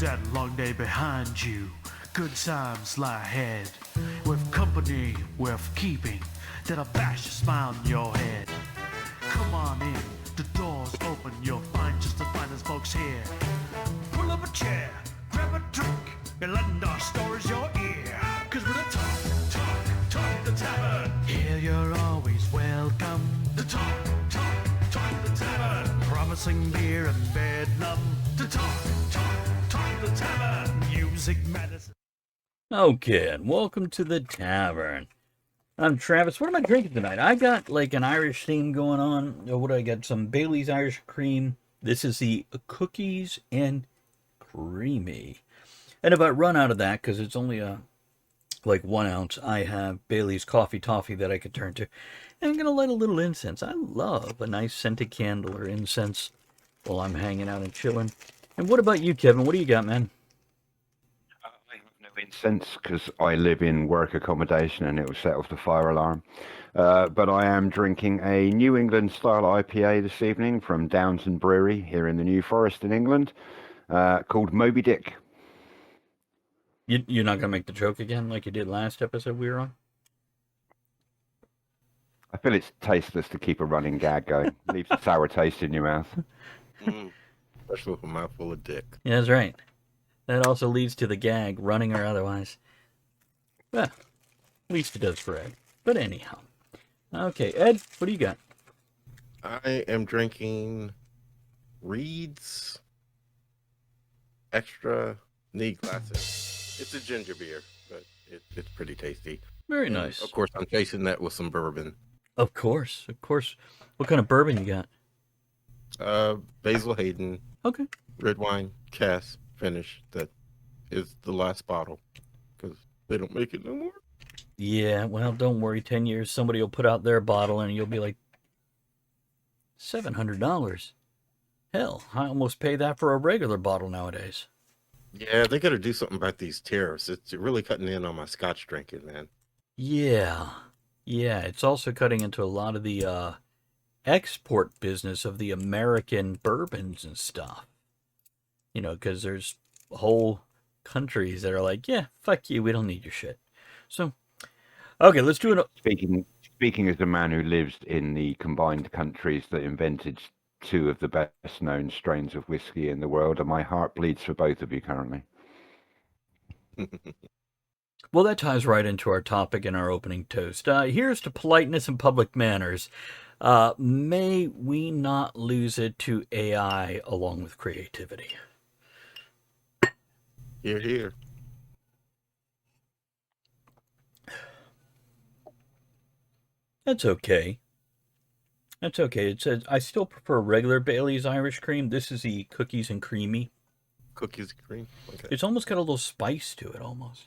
that long day behind you. Good times lie ahead. With company worth keeping, that'll bash a smile on your head. Come on in, the door's open, you'll find just the finest folks here. Pull up a chair, grab a drink, and lend our stories your ear. Cause we're the talk the tavern. Here you're always welcome. The talk the tavern. Promising beer and bedlam. The talk the tavern. Music, medicine. Okay, and welcome to the Tavern. I'm Travis. What am I drinking tonight? I got like an Irish theme going on. What do I got? Some Bailey's Irish Cream. This is the cookies and creamy. And if I run out of that, because it's only like 1 ounce, I have Bailey's Coffee Toffee that I could turn to. And I'm going to light a little incense. I love a nice scented candle or incense while I'm hanging out and chilling. And what about you, Kevin? What do you got, man? I have no incense because I live in work accommodation and it will set off the fire alarm. But I am drinking a New England style IPA this evening from Downton Brewery here in the New Forest in England called Moby Dick. You're not going to make the joke again like you did last episode we were on? I feel it's tasteless to keep a running gag going. Leaves a sour taste in your mouth. Especially with a mouthful of dick. Yeah, that's right. That also leads to the gag, running or otherwise. Well, at least it does for Ed. But anyhow. Okay, Ed, what do you got? I am drinking Reed's Extra Knee Glasses. It's a ginger beer, but it's pretty tasty. Very And nice. of course, I'm chasing that with some bourbon. Of course. What kind of bourbon you got? Basil Hayden, Okay. red wine, cask finish. That is the last bottle because they don't make it no more. Yeah, well, don't worry. 10 years, somebody will put out their bottle and you'll be like, $700. Hell, I almost pay that for a regular bottle nowadays. Yeah, they got to do something about these tariffs. It's really cutting in on my scotch drinking, man. Yeah, it's also cutting into a lot of the export business of the American bourbons and stuff. You know, because there's whole countries that are like, yeah, fuck you, we don't need your shit. So, okay, let's do it. Speaking as a man who lives in the combined countries that invented two of the best known strains of whiskey in the world, and my heart bleeds for both of you currently. Well, that ties right into our topic and our opening toast. Here's to politeness and public manners. May we not lose it to AI along with creativity. Here, here. That's okay. It says, I still prefer regular Bailey's Irish Cream. This is the cookies and creamy. Cookies and cream. Okay. It's almost got a little spice to it, almost.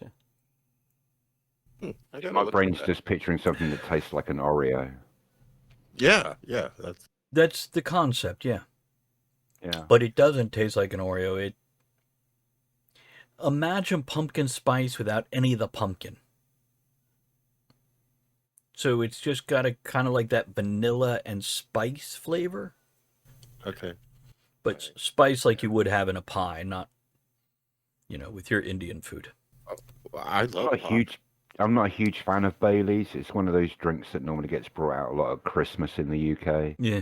Yeah. I gotta My look brain's for that. just picturing something that tastes like an Oreo. Yeah. That's the concept, yeah. Yeah. But it doesn't taste like an Oreo. Imagine pumpkin spice without any of the pumpkin. So it's just got a kind of like that vanilla and spice flavor. Okay. But spice like you would have in a pie, not, with your Indian food. I love I'm not a huge fan of Bailey's. It's one of those drinks that normally gets brought out a lot at Christmas in the UK. Yeah.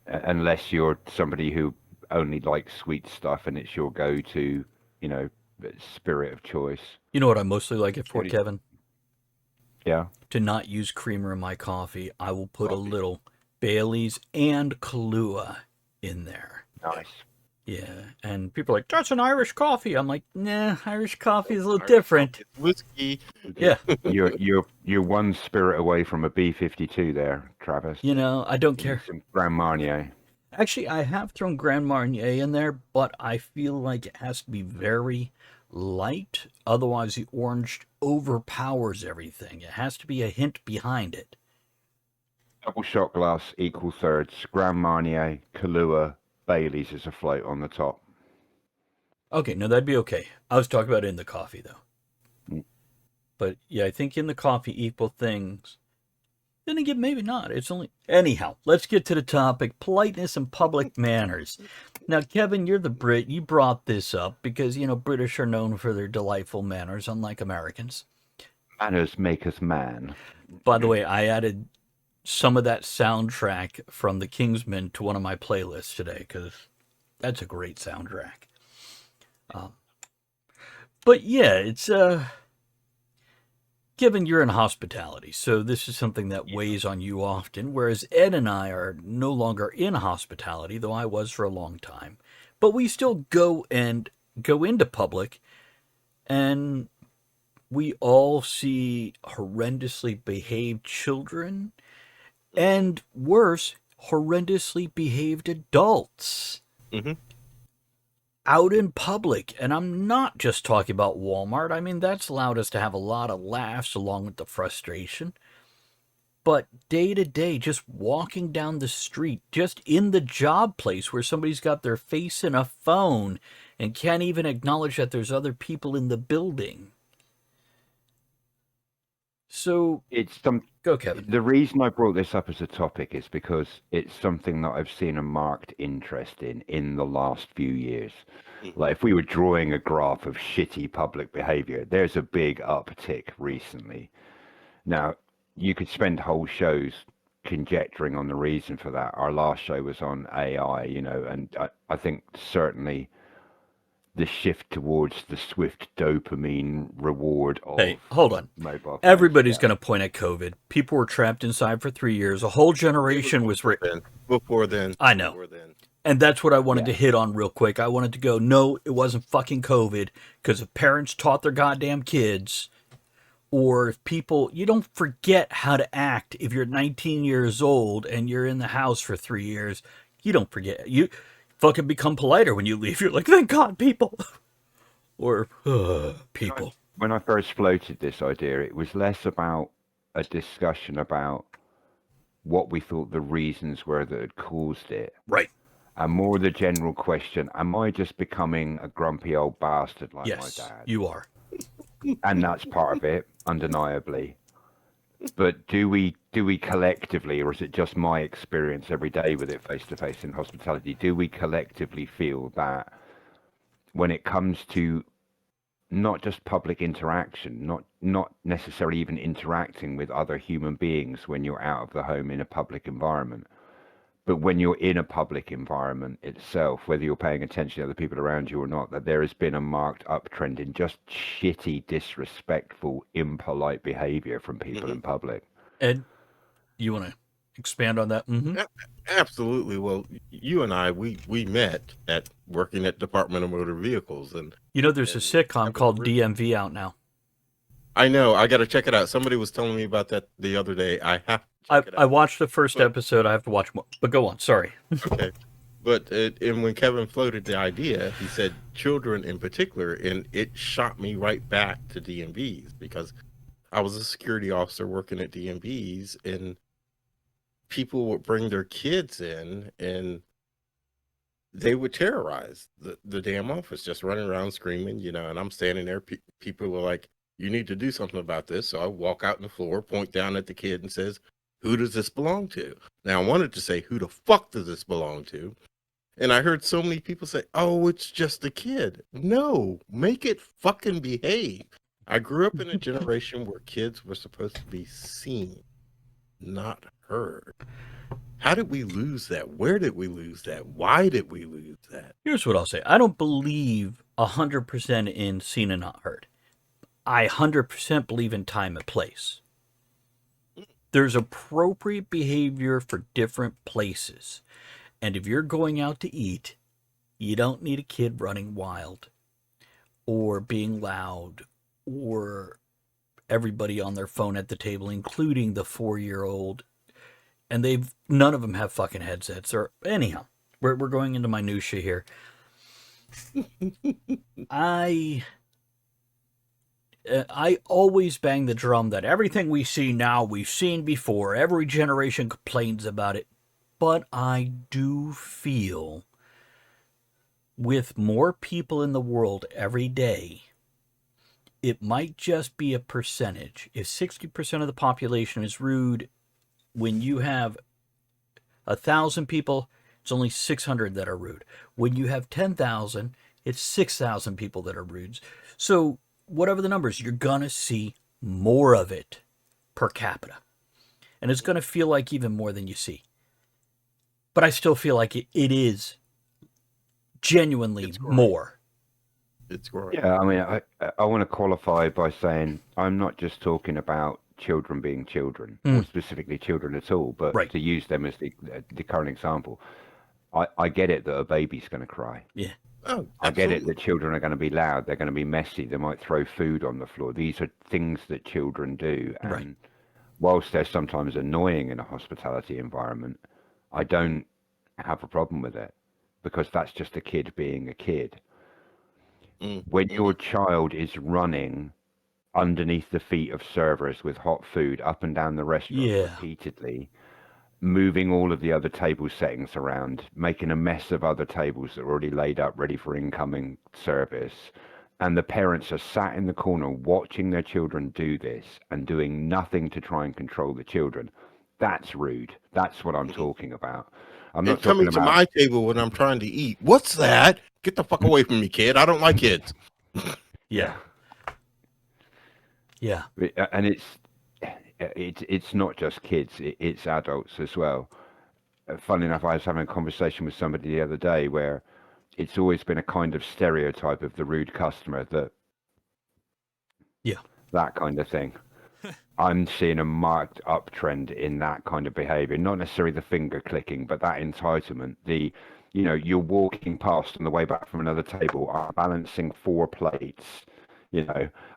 Unless you're somebody who only likes sweet stuff and it's your go-to, spirit of choice. You know what I mostly like it for, Kevin? Yeah. To not use creamer in my coffee, I will put a little Bailey's and Kahlua in there. Nice. Yeah, and people are like, that's an Irish coffee. I'm like, nah, Irish coffee is a little different. Whiskey. Yeah. You're one spirit away from a B-52 there, Travis. I don't care. Some Grand Marnier. Actually, I have thrown Grand Marnier in there, but I feel like it has to be very light. Otherwise, the orange overpowers everything. It has to be a hint behind it. Double shot glass, equal thirds. Grand Marnier, Kahlua, Bailey's is a float on the top. Okay, no, that'd be okay. I was talking about in the coffee, though. But, yeah, I think in the coffee, equal things. Then again, maybe not. It's only... Anyhow, let's get to the topic. Politeness and public manners. Now, Kevin, you're the Brit. You brought this up because, British are known for their delightful manners, unlike Americans. Manners make us man. By the way, I added some of that soundtrack from The Kingsman to one of my playlists today because that's a great soundtrack. But yeah, it's given you're in hospitality, so this is something that weighs on you often, whereas Ed and I are no longer in hospitality, though I was for a long time. But we still go into public, and we all see horrendously behaved children, and worse, horrendously behaved adults. Mm-hmm. Out in public, and I'm not just talking about Walmart. I mean, that's allowed us to have a lot of laughs along with the frustration. But day to day, just walking down the street, just in the job place where somebody's got their face in a phone and can't even acknowledge that there's other people in the building. So, go, Kevin. The reason I brought this up as a topic is because it's something that I've seen a marked interest in the last few years. Like if we were drawing a graph of shitty public behavior, there's a big uptick recently. Now, you could spend whole shows conjecturing on the reason for that. Our last show was on AI, and I think certainly the shift towards the swift dopamine reward of Hey, hold on. mobile phones. Everybody's going to point at COVID. People were trapped inside for 3 years. A whole generation was written. Before then. I know. Before then. And that's what I wanted to hit on real quick. I wanted to go, no, it wasn't fucking COVID, because if parents taught their goddamn kids, or if people, you don't forget how to act if you're 19 years old and you're in the house for 3 years. You don't forget. You fucking become politer when you leave. You're like, thank God, people. Or, people. When I first floated this idea, it was less about a discussion about what we thought the reasons were that had caused it. Right. And more the general question, am I just becoming a grumpy old bastard like Yes, my dad? you are. And that's part of it, undeniably. But do we collectively, or is it just my experience every day with it face to face in hospitality, do we collectively feel that when it comes to not just public interaction, not necessarily even interacting with other human beings when you're out of the home in a public environment, but when you're in a public environment itself, whether you're paying attention to other people around you or not, that there has been a marked uptrend in just shitty, disrespectful, impolite behavior from people in public? Ed, you want to expand on that? Mm-hmm. Absolutely. Well, you and I, we met at working at Department of Motor Vehicles, and there's a sitcom called DMV out now. I know. I got to check it out. Somebody was telling me about that the other day. I have to check it out. I watched the first episode. I have to watch more. But go on. Sorry. Okay. But and when Kevin floated the idea, he said children in particular, and it shot me right back to DMVs because I was a security officer working at DMVs, and people would bring their kids in, and they would terrorize the damn office, just running around screaming, and I'm standing there. People were like, you need to do something about this. So I walk out on the floor, point down at the kid and says, who does this belong to? Now I wanted to say, who the fuck does this belong to? And I heard so many people say, oh, it's just a kid. No, make it fucking behave. I grew up in a generation where kids were supposed to be seen, not heard. How did we lose that? Where did we lose that? Why did we lose that? Here's what I'll say. I don't believe 100% in seen and not heard. I 100% believe in time and place. There's appropriate behavior for different places. And if you're going out to eat, you don't need a kid running wild or being loud or everybody on their phone at the table, including the 4-year-old. And none of them have fucking headsets. Or anyhow, we're going into minutia here. I always bang the drum that everything we see now, we've seen before. Every generation complains about it. But I do feel with more people in the world every day, it might just be a percentage. If 60% of the population is rude, when you have 1,000 people, It's only 600 that are rude. When you have 10,000, it's 6,000 people that are rude. So whatever the numbers, you're going to see more of it per capita. And it's going to feel like even more than you see. But I still feel like it is genuinely more. It's growing. Yeah, I mean, I want to qualify by saying I'm not just talking about children being children, or specifically children at all, but Right. to use them as the current example. I get it that a baby's going to cry. Yeah. Oh, I get it absolutely. that children are going to be loud. They're going to be messy. They might throw food on the floor. These are things that children do. And Right. whilst they're sometimes annoying in a hospitality environment, I don't have a problem with it because that's just a kid being a kid. When your child is running underneath the feet of servers with hot food up and down the restaurant repeatedly, moving all of the other table settings around, making a mess of other tables that are already laid up ready for incoming service, and the parents are sat in the corner watching their children do this and doing nothing to try and control the children, that's rude. That's what I'm talking about. I'm not And coming talking to about my table when I'm trying to eat. What's that? Get the fuck away from me, kid. I don't like kids. Yeah. Yeah. and it's not just kids, it's adults as well. Funny enough, I was having a conversation with somebody the other day where it's always been a kind of stereotype of the rude customer that kind of thing. I'm seeing a marked uptrend in that kind of behavior, not necessarily the finger clicking, but that entitlement. You're walking past on the way back from another table, I'm balancing 4 plates.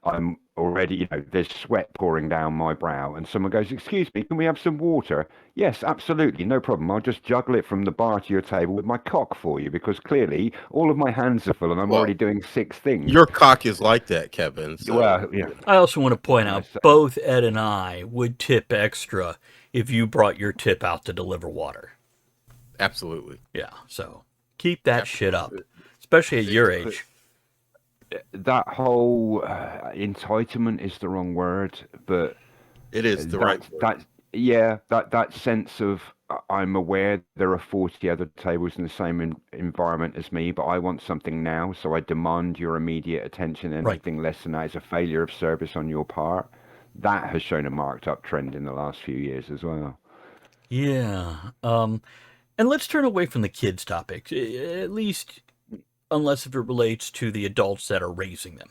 I'm already, there's sweat pouring down my brow, and someone goes, "Excuse me, can we have some water?" Yes, absolutely, no problem. I'll just juggle it from the bar to your table with my cock for you, because clearly all of my hands are full and I'm Well, already doing 6 things. Your cock is like that, Kevin. So, Well, yeah. I also want to point out both Ed and I would tip extra if you brought your tip out to deliver water. absolutely. Yeah, so keep that shit up, especially at your age. That whole entitlement is the wrong word, but It is the right word. that sense of I'm aware there are 40 other tables in the same environment as me, but I want something now, so I demand your immediate attention. Anything less than that is a failure of service on your part. That has shown a marked up trend in the last few years as well. Yeah. And let's turn away from the kids topic, at least unless if it relates to the adults that are raising them.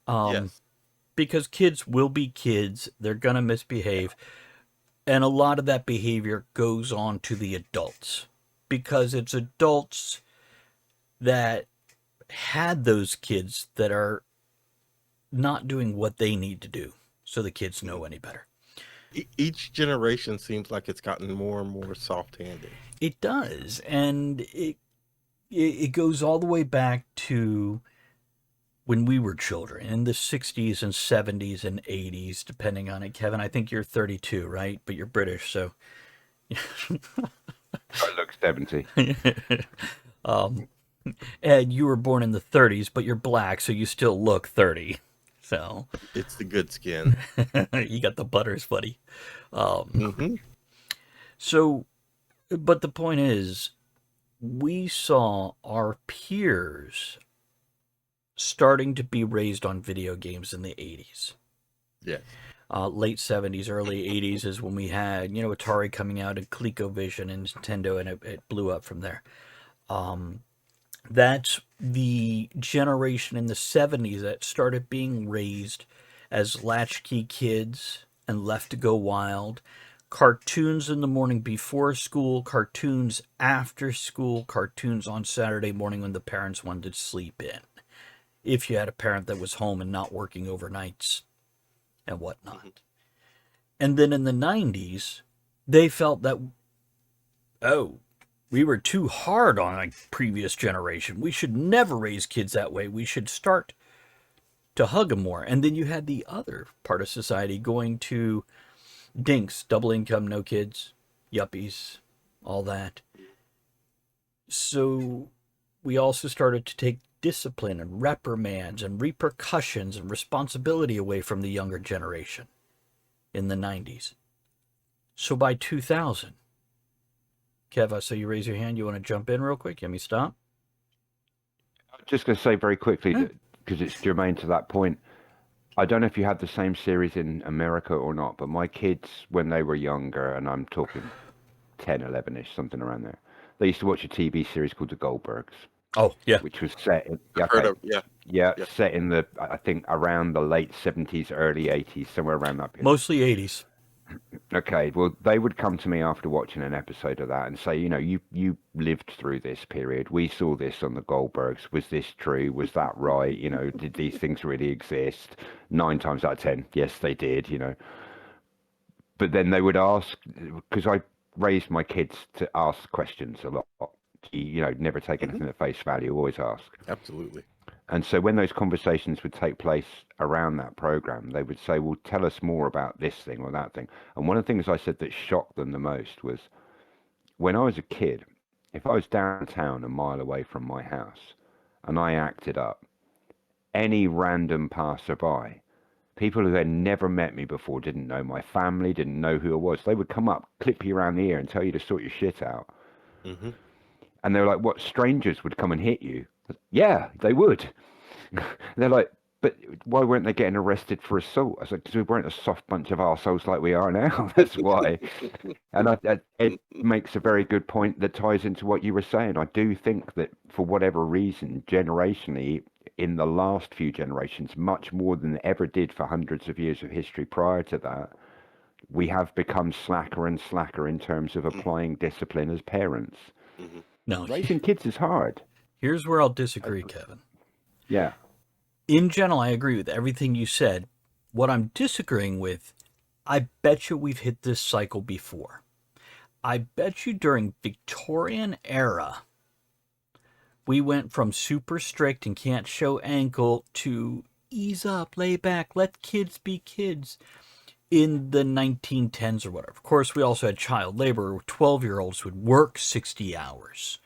Yes. Because kids will be kids. They're going to misbehave. And a lot of that behavior goes on to the adults. Because it's adults that had those kids that are not doing what they need to do. So the kids know any better. Each generation seems like it's gotten more and more soft-handed. It does. And it goes all the way back to when we were children in the 60s and 70s and 80s, depending on it. Kevin, I think you're 32, right? But you're British, so. I look 70. Ed, you were born in the 30s, but you're black, so you still look 30. So. It's the good skin. You got the butters, buddy. Mm-hmm. So, but the point is, we saw our peers starting to be raised on video games in the 80s. Yes. Late 70s, early 80s is when we had, Atari coming out and ColecoVision and Nintendo, and it blew up from there. That's the generation in the 70s that started being raised as latchkey kids and left to go wild. Cartoons in the morning before school, cartoons after school, cartoons on Saturday morning when the parents wanted to sleep in. If you had a parent that was home and not working overnights and whatnot. And then in the 90s, they felt that, we were too hard on a previous generation. We should never raise kids that way. We should start to hug them more. And then you had the other part of society going to dinks, double income, no kids, yuppies, all that. So we also started to take discipline and reprimands and repercussions and responsibility away from the younger generation in the 90s. So by 2000, Kev, I saw you raise your hand. You want to jump in real quick? Let me stop. I'm just going to say very quickly, Yeah. because it's germane to that point. I don't know if you had the same series in America or not, but my kids, when they were younger, and I'm talking 10, 11-ish, something around there, they used to watch a TV series called The Goldbergs, Oh, yeah. which was set in, I've heard of, yeah. set in the, I think, around the late 70s, early 80s, somewhere around that period. Mostly 80s. Okay, well, they would come to me after watching an episode of that and say, you lived through this period. We saw this on the Goldbergs. Was this true? Was that right? Did these things really exist? 9 times out of 10, yes, they did. But then they would ask, because I raised my kids to ask questions a lot. Never take anything at face value, always ask. Absolutely. And so when those conversations would take place around that program, they would say, well, tell us more about this thing or that thing. And one of the things I said that shocked them the most was when I was a kid, if I was downtown a mile away from my house and I acted up, any random passerby, people who had never met me before, didn't know my family, didn't know who I was, they would come up, clip you around the ear and tell you to sort your shit out. Mm-hmm. And they were like, what, strangers would come and hit you? Yeah, they would. They're like, but why weren't they getting arrested for assault? I was like, because we weren't a soft bunch of arseholes like we are now. That's why. And it makes a very good point that ties into what you were saying. I do think that for whatever reason, generationally, in the last few generations, much more than ever did for hundreds of years of history prior to that, we have become slacker and slacker in terms of applying discipline as parents. Mm-hmm. No. Raising kids is hard. Here's where I'll disagree, Kevin. Yeah. In general, I agree with everything you said. What I'm disagreeing with, I bet you we've hit this cycle before. I bet you during Victorian era, we went from super strict and can't show ankle to ease up, lay back, let kids be kids in the 1910s or whatever. Of course, we also had child labor where 12-year-olds would work 60 hours.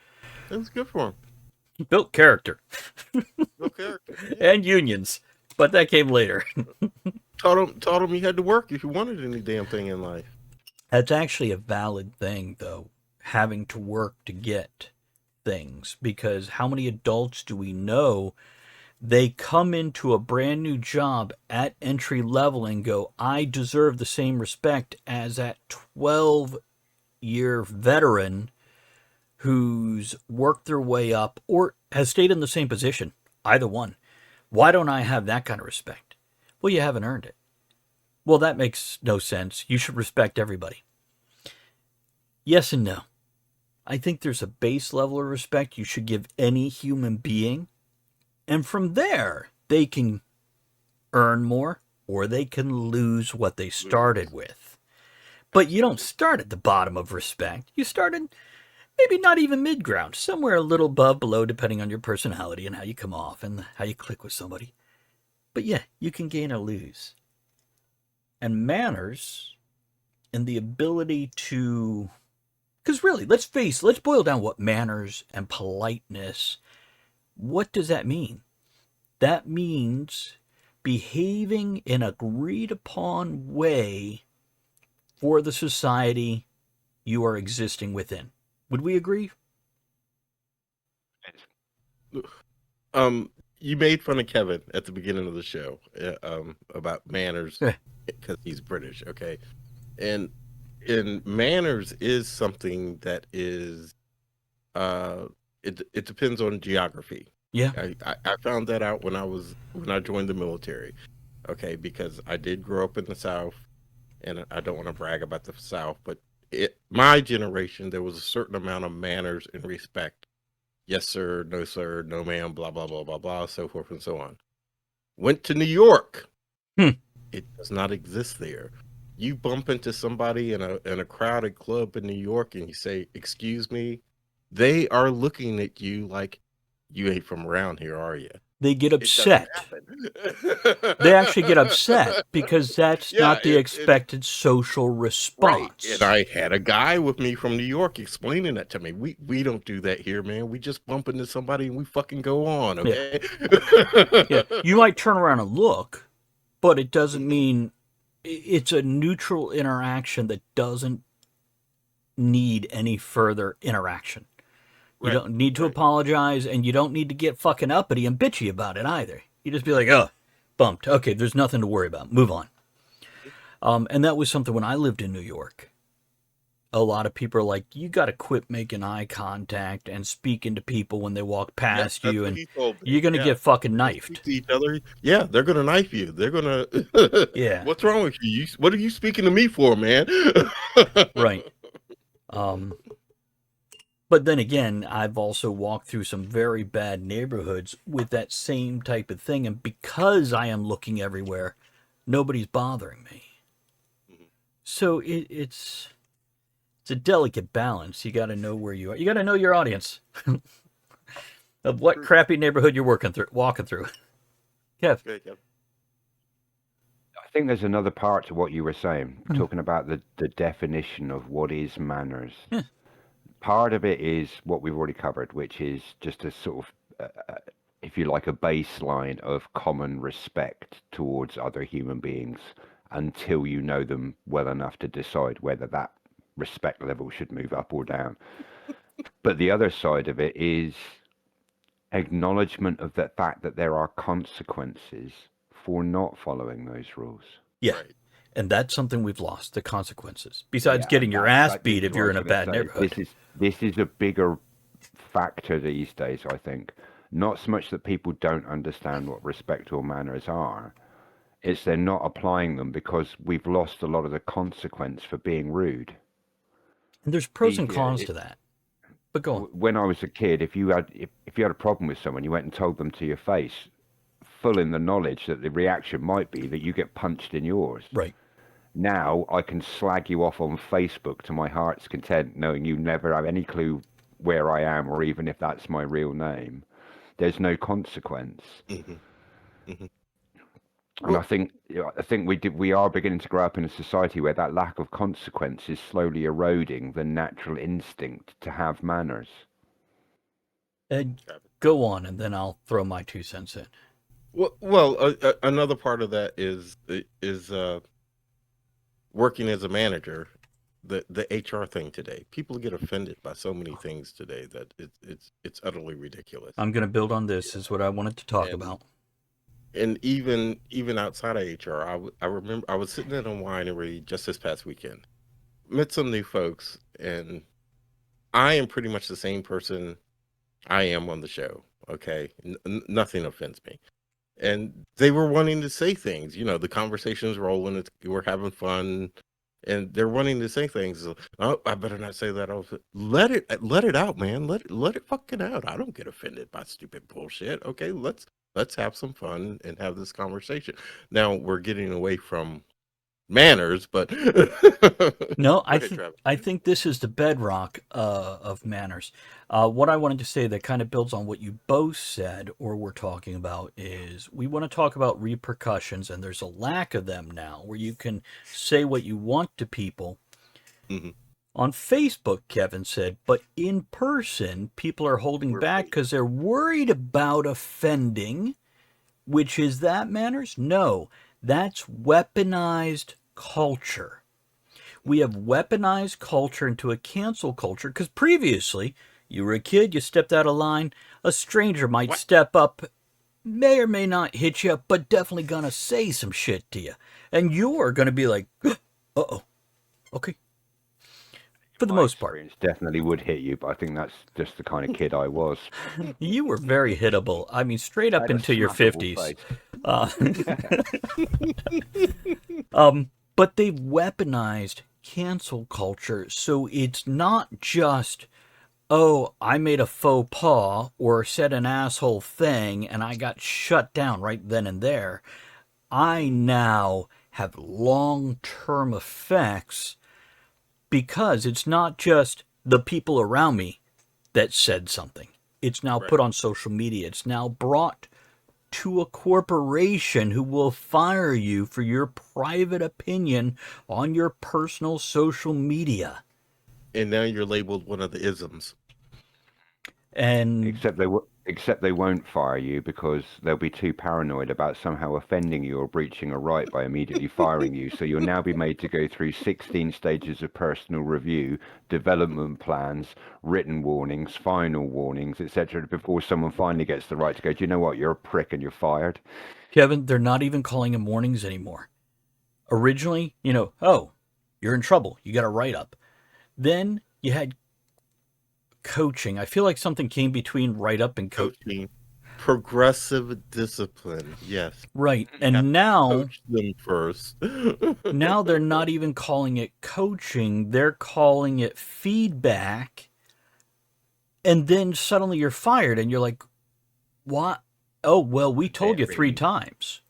That was good for him. Built character. Built character. Yeah. And unions. But that came later. Taught him he had to work if he wanted any damn thing in life. That's actually a valid thing, though, having to work to get things. Because how many adults do we know, they come into a brand new job at entry level and go, I deserve the same respect as that 12-year veteran who's worked their way up or has stayed in the same position, either one. Why don't I have that kind of respect? Well, you haven't earned it. Well, that makes no sense. You should respect everybody. Yes and no. I think there's a base level of respect you should give any human being. And from there, they can earn more or they can lose what they started with. But you don't start at the bottom of respect. You started maybe not even mid-ground, somewhere a little above, below, depending on your personality and how you come off and how you click with somebody. But yeah, you can gain or lose. And manners and the ability to... Because really, let's boil down what manners and politeness, what does that mean? That means behaving in an agreed-upon way for the society you are existing within. Would we agree? You made fun of Kevin at the beginning of the show about manners because he's British, okay? And manners is something that is it depends on geography. Yeah. I found that out when I joined the military, okay? Because I did grow up in the South, and I don't want to brag about the South, but my generation, there was a certain amount of manners and respect. Yes, sir. No, ma'am, blah, blah, blah, blah, blah, so forth and so on. Went to New York. It does not exist there. You bump into somebody in a crowded club in New York and you say, excuse me, they are looking at you like, you ain't from around here, are you? They get upset. They actually get upset because that's not the expected social response. Right. And I had a guy with me from New York explaining that to me. We don't do that here, man. We just bump into somebody and we fucking go on, okay? Yeah. You might turn around and look, but it doesn't mean it's a neutral interaction that doesn't need any further interaction. You Right, don't need to right. apologize, and you don't need to get fucking uppity and bitchy about it either. You just be like, oh, bumped. Okay, there's nothing to worry about. Move on. And that was something when I lived in New York. A lot of people are like, you got to quit making eye contact and speaking to people when they walk Yeah, past that's you, what and he told me. you're going to Yeah. get fucking Don't speak knifed. to each other. Yeah, they're gonna knife you. They're gonna. Yeah. What's wrong with you? What are you speaking to me for, man? Right. But then again, I've also walked through some very bad neighborhoods with that same type of thing, and because I am looking everywhere, nobody's bothering me. So it's a delicate balance. You got to know where you are. You got to know your audience of what crappy neighborhood you're walking through. Kev. Okay, Kev. I think there's another part to what you were saying, talking about the definition of what is manners. Yeah. Part of it is what we've already covered, which is just a sort of, if you like, a baseline of common respect towards other human beings until you know them well enough to decide whether that respect level should move up or down. But the other side of it is acknowledgement of the fact that there are consequences for not following those rules. Yeah. Right. And that's something we've lost, the consequences. Besides Yeah, getting and your that- ass beat if this is what you're I in a was gonna bad say. neighborhood. This is a bigger factor these days, I think. Not so much that people don't understand what respect or manners are, it's they're not applying them because we've lost a lot of the consequence for being rude. And there's pros and Yeah, cons to that. But go on. when I was a kid, if you had a problem with someone, you went and told them to your face, full in the knowledge that the reaction might be that you get punched in yours. Right. Now I can slag you off on Facebook to my heart's content, knowing you never have any clue where I am or even if that's my real name. There's no consequence. Mm-hmm. Mm-hmm. And I think we are beginning to grow up in a society where that lack of consequence is slowly eroding the natural instinct to have manners. Ed, go on, and then I'll throw my 2 cents in. Well, another part of that is working as a manager. The HR thing today. People get offended by so many things today that it's utterly ridiculous. I'm going to build on this, is what I wanted to talk about. And even outside of HR, I remember I was sitting in a winery just this past weekend, met some new folks, and I am pretty much the same person I am on the show. Okay, nothing offends me, and they were wanting to say things. You know, the conversation's rolling, we're having fun, and they're wanting to say things. Oh, I better not say that. Let it out, man. Let it fucking out. I don't get offended by stupid bullshit. Okay, let's have some fun and have this conversation. Now we're getting away from manners, but No, I think this is the bedrock of manners. What I wanted to say that kind of builds on what you both said or were talking about is we want to talk about repercussions, and there's a lack of them now where you can say what you want to people. Mhm. On Facebook, Kevin said, but in person, people are holding back because they're worried about offending, which is that manners? No, that's weaponized culture. We have weaponized culture into a cancel culture because previously, you were a kid, you stepped out of line, a stranger might step up, may or may not hit you, but definitely gonna say some shit to you. And you're gonna be like, uh-oh, okay. For the most part. Definitely would hit you, but I think that's just the kind of kid I was. You were very hittable. I mean, straight up into your 50s. But they've weaponized cancel culture, so it's not just, oh, I made a faux pas or said an asshole thing and I got shut down right then and there. I now have long-term effects because it's not just the people around me that said something. It's now put on social media. It's now brought to a corporation who will fire you for your private opinion on your personal social media. And now you're labeled one of the isms. And except Except they won't fire you because they'll be too paranoid about somehow offending you or breaching a right by immediately firing you. So you'll now be made to go through 16 stages of personal review, development plans, written warnings, final warnings, etc., before someone finally gets the right to go, do you know what, you're a prick and you're fired. Kevin, they're not even calling them warnings anymore. Originally, oh, you're in trouble. You got a write up. Then you had coaching. I feel like something came between write up and coaching. Progressive discipline, yes. Right. And now Coach them first. now they're not even calling it coaching. They're calling it feedback. And then suddenly you're fired and you're like, what? Oh, well, we told you 3 times.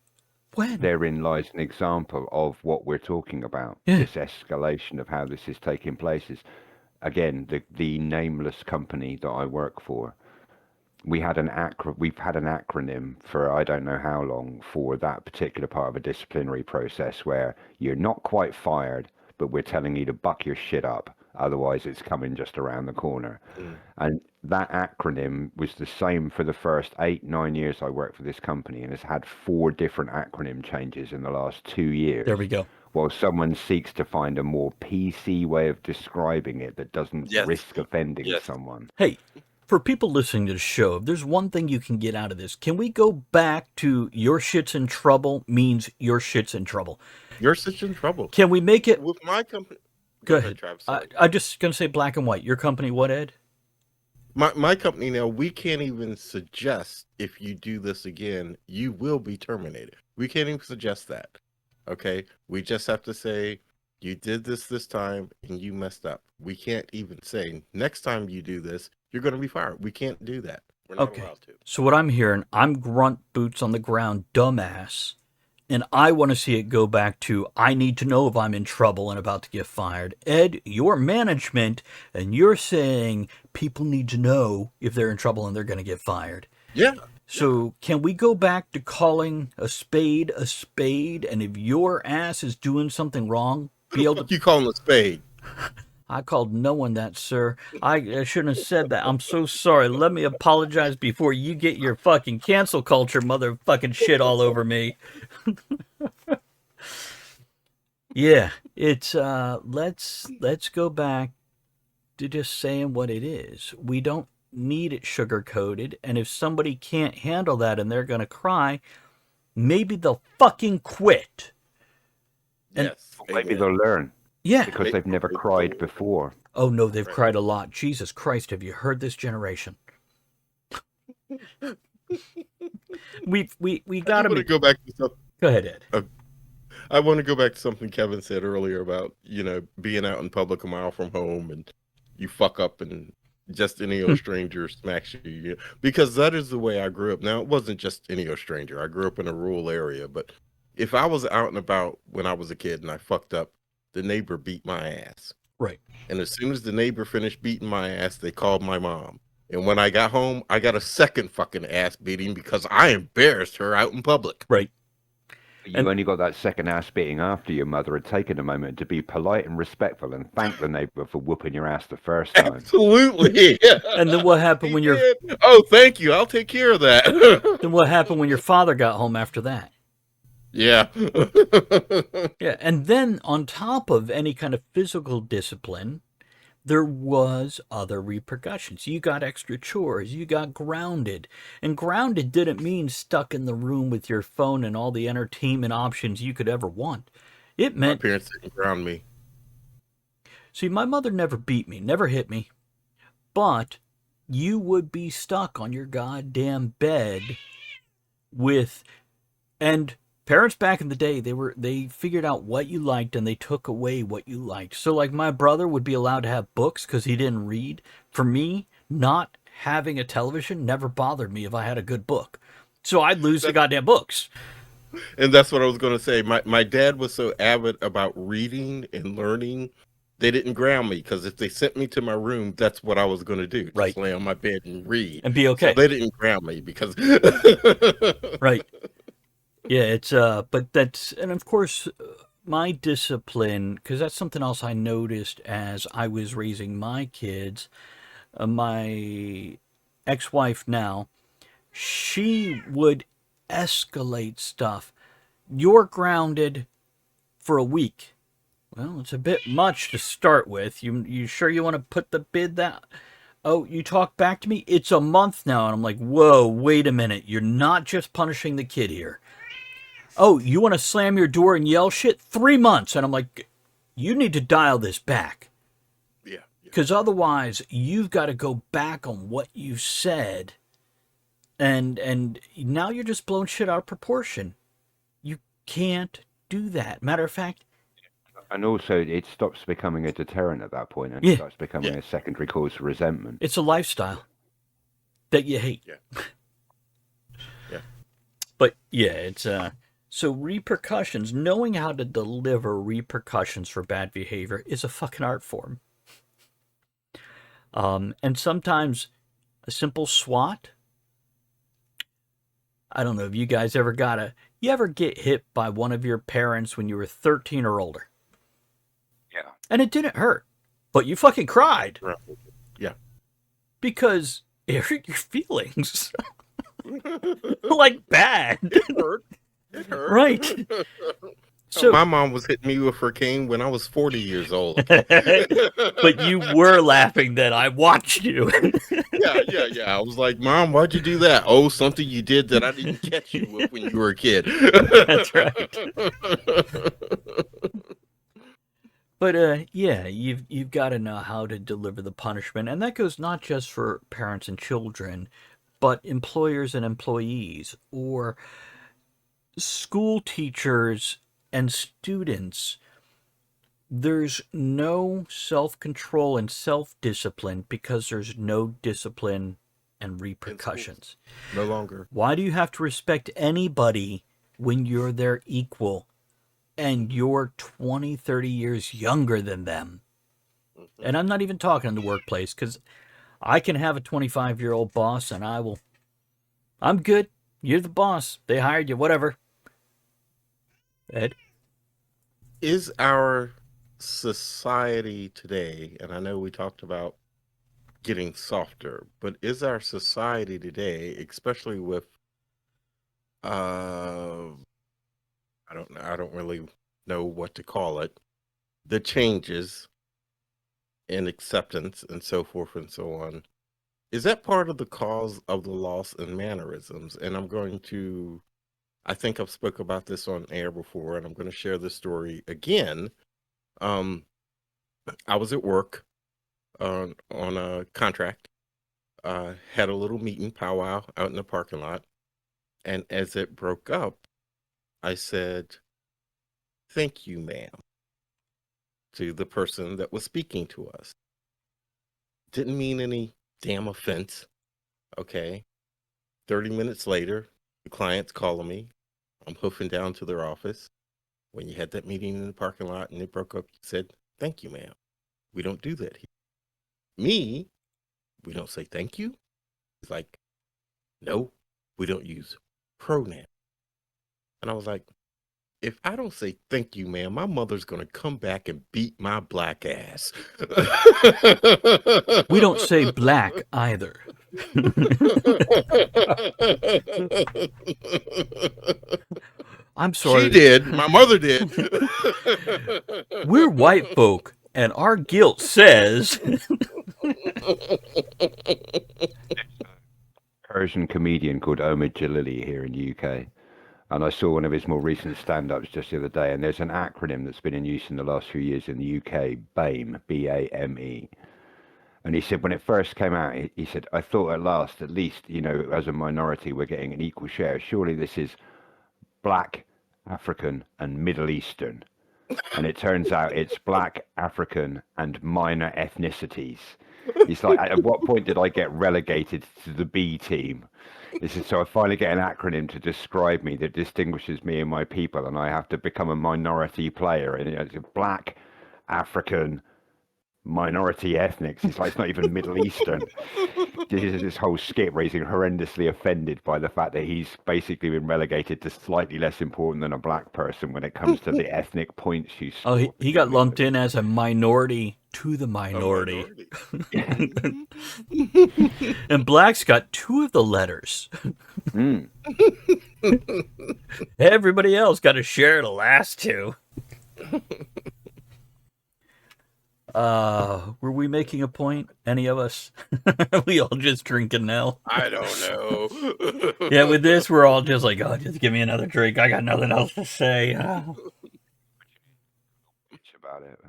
When? Therein lies an example of what we're talking about. Yeah. This escalation of how this is taking place is, again, the nameless company that I work for. We've had an acronym for I don't know how long for that particular part of a disciplinary process where you're not quite fired, but we're telling you to buck your shit up. Otherwise, it's coming just around the corner. And that acronym was the same for the first 8-9 years I worked for this company, and has had 4 different acronym changes in the last 2 years. There we go. While someone seeks to find a more PC way of describing it that doesn't risk offending someone. Hey, for people listening to the show, if there's one thing you can get out of this, can we go back to your shit's in trouble means your shit's in trouble? Your shit's in trouble. Can we make it? With my company. Go ahead. Travis. I'm just going to say black and white. Your company, what, Ed? My company now, we can't even suggest if you do this again, you will be terminated. We can't even suggest that. Okay? We just have to say, you did this time and you messed up. We can't even say, next time you do this, you're going to be fired. We can't do that. We're not allowed to. So what I'm hearing, I'm grunt boots on the ground dumbass, and I want to see it go back to, I need to know if I'm in trouble and about to get fired. Ed, you're management, and you're saying people need to know if they're in trouble and they're going to get fired. Yeah. So can we go back to calling a spade, and if your ass is doing something wrong, be able to... You calling a spade? I called no one that, sir. I shouldn't have said that. I'm so sorry. Let me apologize before you get your fucking cancel culture motherfucking shit all over me. Yeah, it's let's go back to just saying what it is. We don't need it sugar coated, and if somebody can't handle that and they're gonna cry, maybe they'll fucking quit. And yes. Maybe they'll learn. Yeah. Because they've never cried before. Oh no, they've cried a lot. Jesus Christ, have you heard this generation? we gotta go back to something. Go ahead, Ed. I want to go back to something Kevin said earlier about, being out in public a mile from home and you fuck up and just any old stranger smacks you. Because that is the way I grew up. Now, it wasn't just any old stranger. I grew up in a rural area, but if I was out and about when I was a kid and I fucked up, the neighbor beat my ass. Right. And as soon as the neighbor finished beating my ass, they called my mom. And when I got home, I got a second fucking ass beating because I embarrassed her out in public. Right. You only got that second ass beating after your mother had taken a moment to be polite and respectful and thank the neighbor for whooping your ass the first time. Absolutely. And then what happened when Oh, thank you. I'll take care of that. Then what happened when your father got home after that? Yeah. Yeah, and then on top of any kind of physical discipline, there was other repercussions. You got extra chores, you got grounded. And grounded didn't mean stuck in the room with your phone and all the entertainment options you could ever want. It meant... My parents didn't ground me. See, my mother never beat me, never hit me. But you would be stuck on your goddamn bed with... And... Parents back in the day, they figured out what you liked and they took away what you liked. So like my brother would be allowed to have books because he didn't read. For me, not having a television never bothered me if I had a good book. So I'd lose the goddamn books. And that's what I was going to say. My dad was so avid about reading and learning, they didn't ground me because if they sent me to my room, that's what I was going to do. Just right. Lay on my bed and read. And be okay. So they didn't ground me because... Right. Yeah, it's, but that's, and of course, my discipline, because that's something else I noticed as I was raising my kids. My ex-wife now, she would escalate stuff. You're grounded for a week. Well, it's a bit much to start with. You sure you want to put the bid that? Oh, you talk back to me? It's a month now. And I'm like, whoa, wait a minute. You're not just punishing the kid here. Oh, you want to slam your door and yell shit? 3 months. And I'm like, you need to dial this back. Yeah. Because otherwise, you've got to go back on what you said. And now you're just blowing shit out of proportion. You can't do that. Matter of fact, And also, it stops becoming a deterrent at that point and Yeah. starts becoming a secondary cause for resentment. it's a lifestyle that you hate. Yeah. Yeah. But yeah, it's so repercussions, knowing how to deliver repercussions for bad behavior is a fucking art form. And sometimes a simple swat. I don't know if you guys ever you ever get hit by one of your parents when you were 13 or older? Yeah. And it didn't hurt, but you fucking cried. Right. Yeah. Because it hurt your feelings. Like bad. It hurt. It hurt. Right. So my mom was hitting me with her cane when I was 40 years old. but you were laughing that I watched you. Yeah. I was like, Mom, why'd you do that? Oh, something you did that I didn't catch you with when you were a kid. That's right. But yeah, you've got to know how to deliver the punishment, and that goes not just for parents and children, but employers and employees, or school teachers and students. There's no self-control and self-discipline because there's no discipline and repercussions. No longer. Why do you have to respect anybody when you're their equal and you're 20, 30 years younger than them? And I'm not even talking in the workplace, because I can have a 25-year-old boss and I'm good. You're the boss. They hired you, whatever. Ed? Is our society today, and I know we talked about getting softer, but is our society today, especially with I don't really know what to call it, the changes in acceptance and so forth and so on, is that part of the cause of the loss in mannerisms? And I think I've spoke about this on air before, and I'm going to share this story again. I was at work on a contract, had a little meeting powwow out in the parking lot, and as it broke up, I said, "Thank you, ma'am," to the person that was speaking to us. Didn't mean any damn offense. Okay. 30 minutes later, the client's calling me. I'm hoofing down to their office. When you had that meeting in the parking lot and it broke up, you said, "Thank you, ma'am. We don't do that here." Me, we don't say thank you. He's like, "No, we don't use pronouns." And I was like, if I don't say thank you, ma'am, my mother's going to come back and beat my black ass. We don't say black either. I'm sorry. She did. My mother did. We're white folk, and our guilt says... Persian comedian called Omid Jalili here in the UK. And I saw one of his more recent stand-ups just the other day, and there's an acronym that's been in use in the last few years in the UK, BAME, B-A-M-E. And he said when it first came out, he said, "I thought at last, at least, as a minority, we're getting an equal share. Surely this is Black, African, and Middle Eastern." And it turns out it's Black, African, and minor ethnicities. He's like, at what point did I get relegated to the B team? This is so I finally get an acronym to describe me that distinguishes me and my people, and I have to become a minority player. And it's Black, African, minority ethnics. It's like it's not even Middle Eastern. This whole skit where he's horrendously offended by the fact that he's basically been relegated to slightly less important than a black person when it comes to the ethnic points you Oh, score. he got lumped in as a minority to the A minority. minority. And black's got 2 of the letters. Mm. Everybody else got to share the last 2. Were we making a point? Any of us? We all just drinking now. I don't know. Yeah, with this, we're all just like, oh, just give me another drink. I got nothing else to say. Much about it.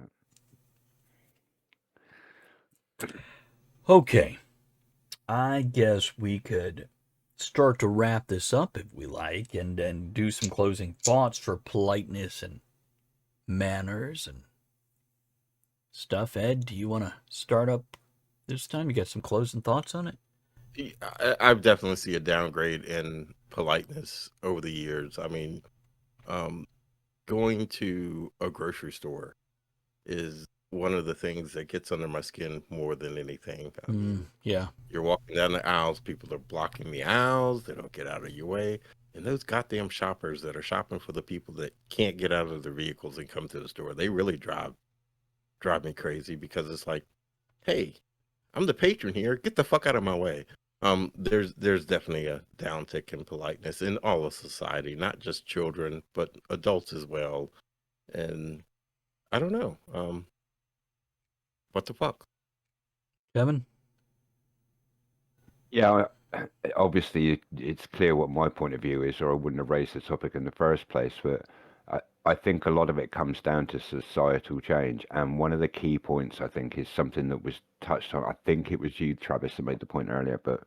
Okay. I guess we could start to wrap this up if we like, and then do some closing thoughts for politeness and manners and stuff. Ed, do you want to start up this time? You got some closing thoughts on it? I definitely see a downgrade in politeness over the years. I mean, going to a grocery store is one of the things that gets under my skin more than anything. I mean, Yeah. you're walking down the aisles, people are blocking the aisles, they don't get out of your way. And those goddamn shoppers that are shopping for the people that can't get out of their vehicles and come to the store, they really drive me crazy, because it's like, hey, I'm the patron here. Get the fuck out of my way. There's definitely a downtick in politeness in all of society, not just children, but adults as well. And I don't know. What the fuck? Kevin? Yeah, obviously it's clear what my point of view is, or I wouldn't have raised the topic in the first place. But I think a lot of it comes down to societal change. And one of the key points, I think, is something that was touched on. I think it was you, Travis, that made the point earlier, but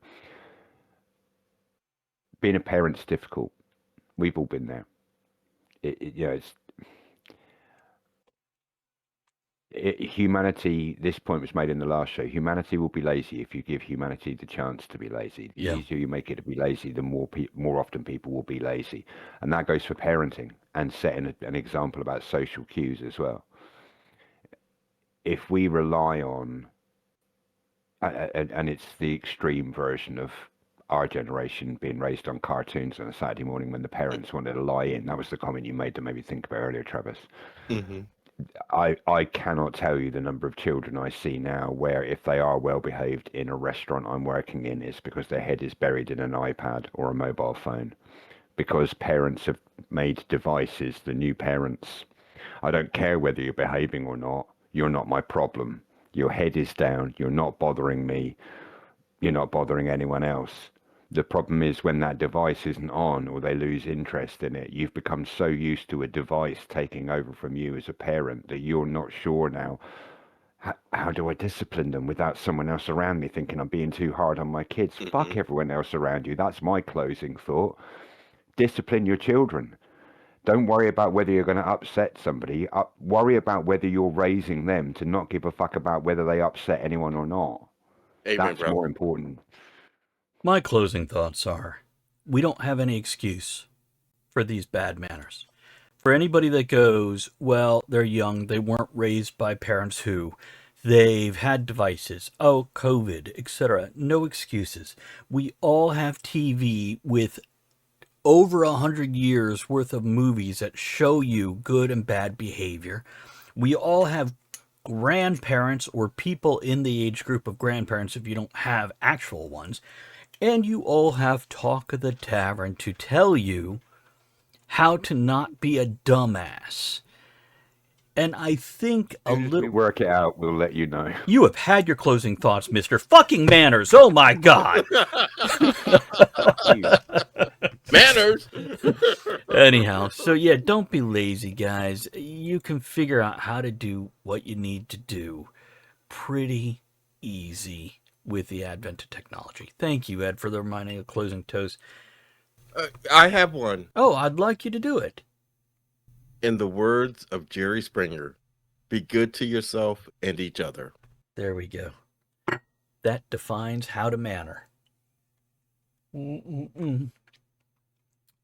being a parent's difficult. We've all been there. Humanity, this point was made in the last show, humanity will be lazy if you give humanity the chance to be lazy. The Yeah. easier you make it to be lazy, the more often people will be lazy. And that goes for parenting and setting an example about social cues as well. If we rely on, and it's the extreme version of our generation being raised on cartoons on a Saturday morning when the parents wanted to lie in. That was the comment you made that made me think about earlier, Travis. Mm-hmm. I cannot tell you the number of children I see now where, if they are well behaved in a restaurant I'm working in, it's because their head is buried in an iPad or a mobile phone, because parents have made devices the new parents. I don't care whether you're behaving or not. You're not my problem. Your head is down. You're not bothering me. You're not bothering anyone else. The problem is when that device isn't on, or they lose interest in it, you've become so used to a device taking over from you as a parent that you're not sure now, how do I discipline them without someone else around me thinking I'm being too hard on my kids? Mm-hmm. Fuck everyone else around you. That's my closing thought. Discipline your children. Don't worry about whether you're going to upset somebody. Worry about whether you're raising them to not give a fuck about whether they upset anyone or not. Amen, That's brother. more important. My closing thoughts are, we don't have any excuse for these bad manners. For anybody that goes, well, they're young, they weren't raised by parents who, they've had devices, oh, COVID, etc. No excuses. We all have TV with over 100 years worth of movies that show you good and bad behavior. We all have grandparents or people in the age group of grandparents if you don't have actual ones. And you all have Talk of the Tavern to tell you how to not be a dumbass. And I think a As soon as we little... work it out, we'll let you know. You have had your closing thoughts, Mr. Fucking Manners. Oh my God. Manners. Anyhow, so yeah, don't be lazy, guys. You can figure out how to do what you need to do pretty easy with the advent of technology. Thank you, Ed, for the reminding of closing toast. I have one. Oh, I'd like you to do it. In the words of Jerry Springer, be good to yourself and each other. There we go. That defines how to manner.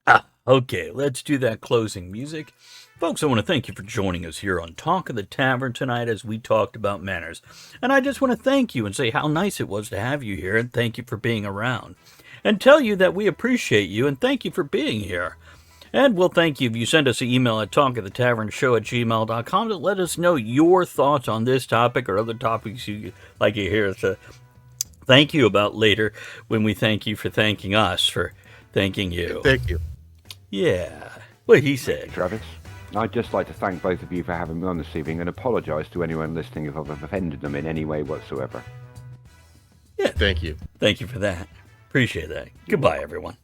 Ah. Okay, let's do that closing music. Folks, I want to thank you for joining us here on Talk of the Tavern tonight as we talked about manners. And I just want to thank you and say how nice it was to have you here, and thank you for being around. And tell you that we appreciate you and thank you for being here. And we'll thank you if you send us an email at talkofthetavernshow@gmail.com to let us know your thoughts on this topic or other topics you'd like to hear us thank you about later when we thank you for thanking us for thanking you. Thank you. Yeah, what he said. Travis. I'd just like to thank both of you for having me on this evening and apologise to anyone listening if I've offended them in any way whatsoever. Yeah, Thank you. thank you for that. Appreciate that. Goodbye, everyone.